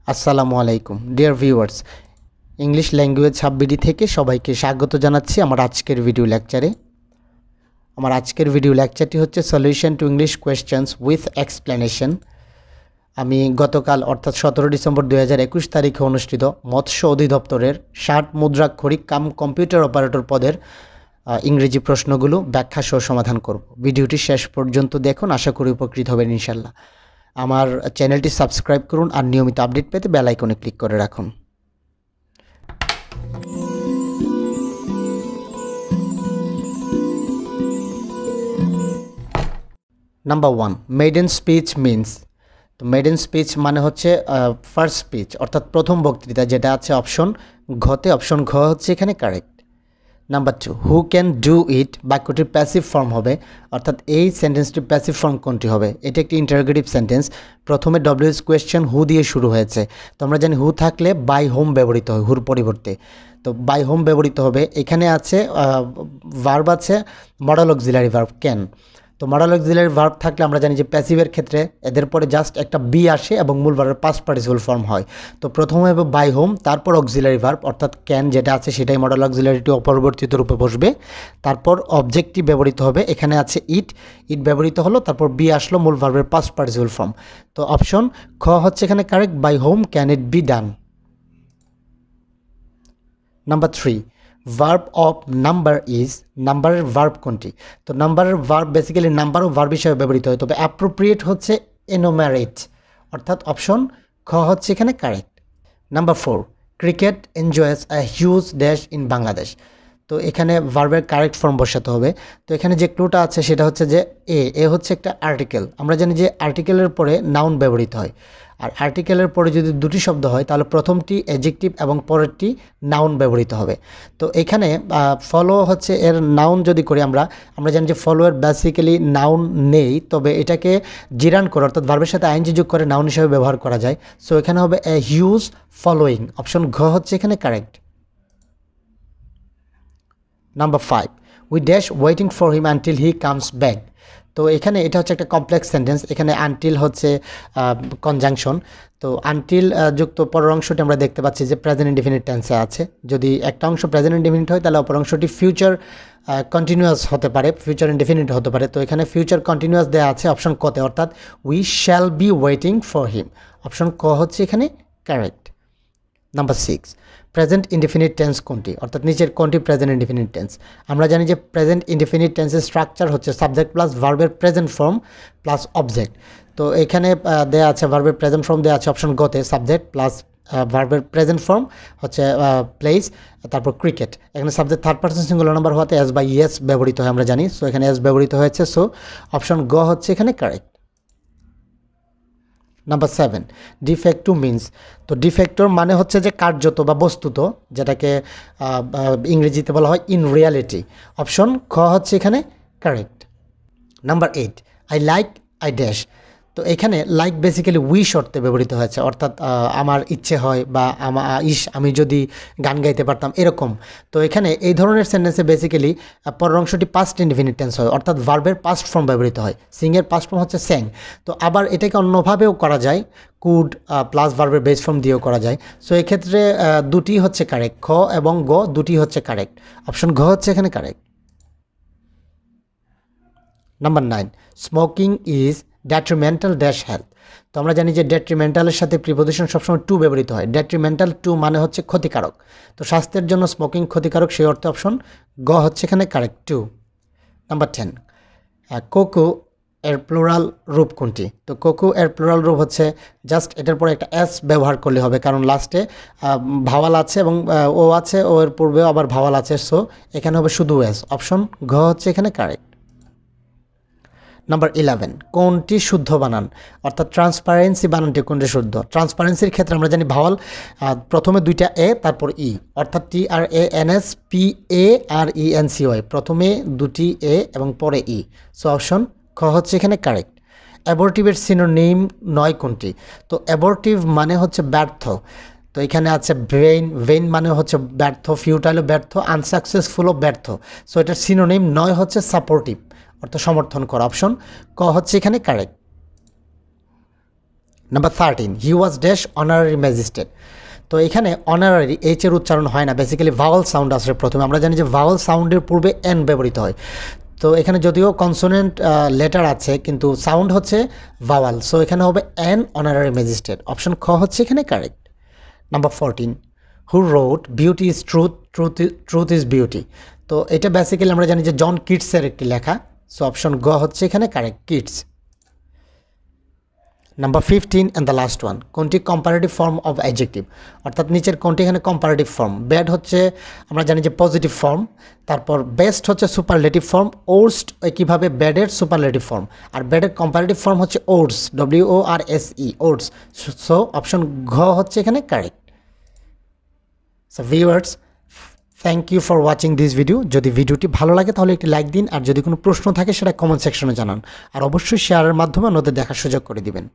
আসসালামু আলাইকুম dear viewers, English language হাববিডি থেকে সবাইকে স্বাগত জানাচ্ছি আমার আজকের ভিডিও লেকচারে। আমার আজকের ভিডিও লেকচারটি হচ্ছে solution to English questions with explanation. আমি গতকাল অর্থাৎ 17 ডিসেম্বর 2021 তারিখে অনুষ্ঠিত মৎস্য অধিদপ্তরের 60 মুদ্রাক্ষরিক কাম কম্পিউটার অপারেটর পদের ইংরেজি প্রশ্নগুলো ব্যাখ্যা সহ সমাধান করব। ভিডিওটি শেষ পর্যন্ত দেখুন, আশা করি উপকৃত হবেন ইনশাল্লাহ। আমার চ্যানেলটি সাবস্ক্রাইব করুন আর নিয়মিত আপডেট পেতে বেল আইকনে ক্লিক করে রাখুন। Number 1, maiden speech means. তো মেডেন স্পিচ মানে হচ্ছে ফার্স্ট স্পিচ অর্থাৎ প্রথম বক্তৃতা, যেটা আছে অপশন ঘতে। অপশন ঘ হচ্ছে এখানে correct. Number 2, who can do it বাক্যটির প্যাসিভ ফর্ম হবে, অর্থাৎ এই সেন্টেন্সটির প্যাসিভ ফর্ম কোনটি হবে? এটা একটি ইন্টারোগেটিভ সেন্টেন্স। প্রথমে ডব্লিউএস কোয়েশ্চেন হু দিয়ে শুরু হয়েছে। তো আমরা জানি হু থাকলে বাই হোম ব্যবহৃত হয় হুর পরিবর্তে, তো বাই হোম ব্যবহৃত হবে। এখানে আছে ভার্ব আছে মডাল অক্সিলারি ভার্ব ক্যান। তো মডাল অক্সিলারি ভার্ব থাকলে আমরা জানি যে প্যাসিভের ক্ষেত্রে এদের পরে জাস্ট একটা বি আসে এবং মূল ভার্বের পাস্ট পার্টিসিপল ফর্ম হয়। তো প্রথমে হবে বাই হোম, তারপর অক্সিলারি ভার্ব অর্থাৎ ক্যান যেটা আছে সেটাই মডাল অক্সিলারিটি অপরিবর্তিত রূপে বসবে। তারপর অবজেক্টটি ব্যবহৃত হবে, এখানে আছে ইট, ইট ব্যবহৃত হলো, তারপর বি আসলো মূল ভার্বের পাস্ট পার্টিসিপল ফর্ম। তো অপশন খ হচ্ছে এখানে correct, by whom can it be done. Number 3, verb of number is. নাম্বারের ভার্ব কোনটি? তো নাম্বারের ভার্ব বেসিক্যালি নাম্বার ও ভার্ব হিসেবে ব্যবহৃত হয়, তবে অ্যাপ্রোপ্রিয়েট হচ্ছে এনোমারেট, অর্থাৎ অপশন খ হচ্ছে এখানে correct. Number 4, cricket enjoys a huge dash in Bangladesh. তো এখানে ভার্বের কারেক্ট ফর্ম বসাতে হবে। তো এখানে যে ক্লুটা আছে সেটা হচ্ছে যে এ হচ্ছে একটা আর্টিকেল। আমরা জানি যে আর্টিকেলের পরে নাউন ব্যবহৃত হয়, আর আর্টিকেলের পরে যদি দুটি শব্দ হয় তাহলে প্রথমটি অ্যাডজেক্টিভ এবং পরেরটি নাউন ব্যবহৃত হবে। তো এখানে ফলো হচ্ছে এর নাউন যদি করি আমরা জানি যে ফলোয়ের বেসিক্যালি নাউন নেই, তবে এটাকে জিরান করে অর্থাৎ ভার্বের সাথে আইএনজি যোগ করে নাউন হিসেবে ব্যবহার করা যায়। সো এখানে হবে এ হিউজ ফলোয়িং। অপশন ঘ হচ্ছে এখানে correct. Number 5, we dash waiting for him until he comes back. তো এখানে এটা হচ্ছে একটা কমপ্লেক্স সেন্টেন্স। এখানে আনটিল হচ্ছে কনজাংশন। তো আনটিল যুক্ত পরের অংশটি আমরা দেখতে পাচ্ছি যে প্রেজেন্ট ইনডিফিনিট টেন্সে আছে। যদি একটা অংশ প্রেজেন্ট ইনডিফিনিট হয় তাহলে অপর অংশটি ফিউচার কন্টিনিউয়াস হতে পারে, ফিউচার ইনডিফিনিট হতে পারে। তো এখানে ফিউচার কন্টিনিউয়াস দেওয়া আছে অপশন কতে, অর্থাৎ we shall be waiting for him. Option ক হচ্ছে এখানে correct. Number 6, present indefinite tense কোনটি? অর্থাৎ নিচের কোনটি প্রেজেন্ট ইনডিফিনিট টেন্স? আমরা জানি যে প্রেজেন্ট ইনডিফিনিট টেন্সের স্ট্রাকচার হচ্ছে সাবজেক্ট প্লাস ভার্বের প্রেজেন্ট ফর্ম প্লাস অবজেক্ট। তো এখানে দেওয়া আছে ভার্বের প্রেজেন্ট ফর্ম দেওয়া আছে অপশন গতে, সাবজেক্ট প্লাস ভার্বের প্রেজেন্ট ফর্ম হচ্ছে প্লেস, তারপর ক্রিকেট। এখানে subject third person singular number হওয়াতে এস বা ইয়েস ব্যবহৃত হয় আমরা জানি। সো এখানে এস ব্যবহৃত হয়েছে, সো অপশন গ হচ্ছে এখানে কারেক্ট। Number 7, ডিফেক্টু means. তো ডিফেক্টর মানে হচ্ছে যে কার্যত বা বস্তুত, যেটাকে ইংরেজিতে বলা হয় ইন রিয়ালিটি। অপশন খ হচ্ছে এখানে correct. Number 8, I like I dash. তো এখানে লাইক বেসিক্যালি উইশ অর্থে ব্যবহৃত হয়েছে, অর্থাৎ আমার ইচ্ছে হয় বা আমি যদি গান গাইতে পারতাম এরকম। তো এখানে এই ধরনের সেন্টেন্সে বেসিক্যালি পরের অংশটি পাস্ট ইনডিফিনিট টেন্স হয়, অর্থাৎ ভার্বের পাস্ট ফর্ম ব্যবহৃত হয়। সিংয়ের পাস্ট ফর্ম হচ্ছে স্যাং। তো আবার এটাকে অন্যভাবেও করা যায়, কুড প্লাস ভার্বের বেস ফর্ম দিয়েও করা যায়। সো এক্ষেত্রে দুটি হচ্ছে কারেক্ট, খ এবং গ দুটি হচ্ছে কারেক্ট। অপশন ঘ হচ্ছে এখানে correct. Number 9, smoking is detrimental dash health. তো আমরা জানি যে ডেট্রিমেন্টালের সাথে প্রিপোজিশন সবসময় টু ব্যবহৃত হয়। ডেট্রিমেন্টাল টু মানে হচ্ছে ক্ষতিকারক। তো স্বাস্থ্যের জন্য স্মোকিং ক্ষতিকারক, সেই অর্থে অপশন গ হচ্ছে এখানে কারেক্ট 2। নাম্বার 10, কোকো এর প্লুরাল রূপ কোনটি? তো কোকো এর প্লুরাল রূপ হচ্ছে জাস্ট এটার পরে একটা এস ব্যবহার করলে হবে, কারণ লাস্টে ভাওয়াল আছে এবং ও আছে, ও এর পূর্বেও আবার ভাওয়াল আছে। সো এখানে হবে শুধু এস। অপশন ঘ হচ্ছে এখানে কারেক্ট। নাম্বার 11, কোনটি শুদ্ধ বানান? অর্থাৎ ট্রান্সপারেন্সি বানানটি কোনটি শুদ্ধ? ট্রান্সপারেন্সির ক্ষেত্রে আমরা জানি ভাওয়াল প্রথমে দুইটা এ তারপর ই, অর্থাৎ TRANSPARENCY, প্রথমে দুটি এ এবং পরে ই। সো অপশন খ হচ্ছে এখানে কারেক্ট। অ্যাবর্টিভের সিনোনিম নয় কোনটি? তো অ্যাবর্টিভ মানে হচ্ছে ব্যর্থ। তো এখানে আছে ভেইন মানে হচ্ছে ব্যর্থ, ফিউটাইলও ব্যর্থ, আনসাকসেসফুলও ব্যর্থ। সো এটার সিনোনিম নয় হচ্ছে সাপোর্টিভ, অর্থাৎ সমর্থন করা। অপশন ক হচ্ছে এখানে correct. Number 13 he was dash honorary magistrate. তো এখানে অনারারি এইচ এর উচ্চারণ হয় না, বেসিক্যালি ভাওয়াল সাউন্ড আসে প্রথমে। আমরা জানি যে ভাওয়াল সাউন্ডের পূর্বে এন ব্যবহৃত হয়। তো এখানে যদিও কনসোনেন্ট লেটার আছে কিন্তু সাউন্ড হচ্ছে ভাওয়াল, সো এখানে হবে এন অনারারি ম্যাজিস্ট্রেট। অপশন খ হচ্ছে এখানে correct. Number 14 who wrote beauty is truth, truth is beauty. তো এটা বেসিক্যালি আমরা জানি যে জন কিটসের একটি লেখা, সো অপশন গ হচ্ছে এখানে correct, kits. Number 15 and the last one, কোনটি কম্পারেটিভ ফর্ম অফ অ্যাডজেক্টিভ, অর্থাৎ নিচের কোনটি এখানে কম্পারেটিভ ফর্ম। ব্যাড হচ্ছে আমরা জানি যে পজিটিভ ফর্ম, তারপর বেস্ট হচ্ছে সুপারলেটিভ ফর্ম, ওর্স্ট কীভাবে ব্যাডের সুপারলেটিভ ফর্ম, আর ব্যাডের কম্পারেটিভ ফর্ম হচ্ছে worse, WORSE, worse. So option ঘ হচ্ছে এখানে কারেক্ট। So viewers, thank you for watching this video. যদি ভিডিওটি ভালো লাগে তাহলে একটি লাইক দিন, আর যদি কোনো প্রশ্ন থাকে সেটা কমেন্ট সেকশনে জানান, আর অবশ্যই শেয়ারের মাধ্যমে অন্যদের দেখার সুযোগ করে দিবেন।